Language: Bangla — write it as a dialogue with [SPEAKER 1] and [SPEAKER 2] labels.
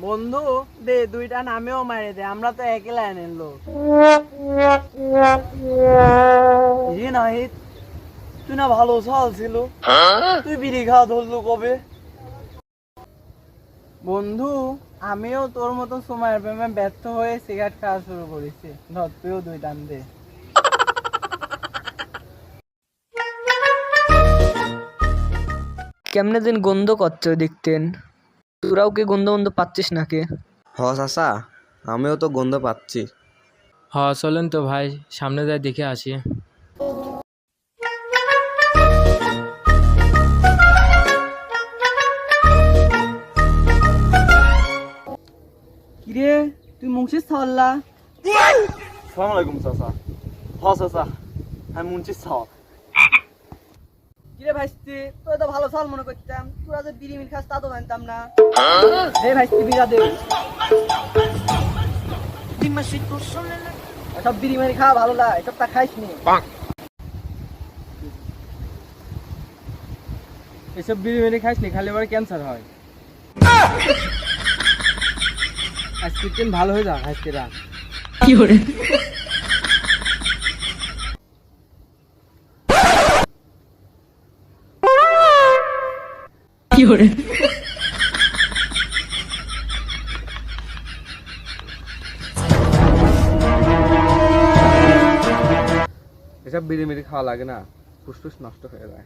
[SPEAKER 1] বন্ধু দে দুইটা নামেও মারে দে, আমরা তো একই লাইনের লোক। নাহিদ, তুই না ভালো চাল ছিল, তুই বিড়ি খাওয়া ধরলু কবে? বন্ধু আমিও তোর মতো সময়ের প্রেমে ব্যর্থ হয়ে সিগারেট খাওয়া শুরু করেছি। ধর তুইও দুই টান দে।
[SPEAKER 2] কেমনে দিন গন্ধ করছে দেখতেন, তোরাও কি গন্ধ গন্ধ পাচ্ছিস নাকি?
[SPEAKER 3] চাচা, আমিও তো গন্ধ পাচ্ছি।
[SPEAKER 4] চলেন তো ভাই, সামনে যাই দেখে আসি।
[SPEAKER 1] কিরে তুই মুন্সির ছাওয়াল্লা?
[SPEAKER 5] সালাম আলাইকুম চাচা। চাচা আমি মুন্সির ছাওয়াল।
[SPEAKER 1] কিরে ভাইস্তি, তোর তো ভালো ছাল মনে করতাম, তোরা যে বিড়ি মিল খাস তা তো জানতাম না। দে ভাইস্তি বিড়া দে। সব বিড়ি মারি খাওয়া ভালো লাগে, সব তা খাইস নি।
[SPEAKER 4] এসব বিড়ি মেরে খাইস নি, খালি আবার ক্যান্সার হয়। আজকের দিন ভালো হয়ে যা, আজকে রাত। এসব বিড়ি মিড়ি খাওয়া লাগে না, ফুসফুস নষ্ট হয়ে যায়।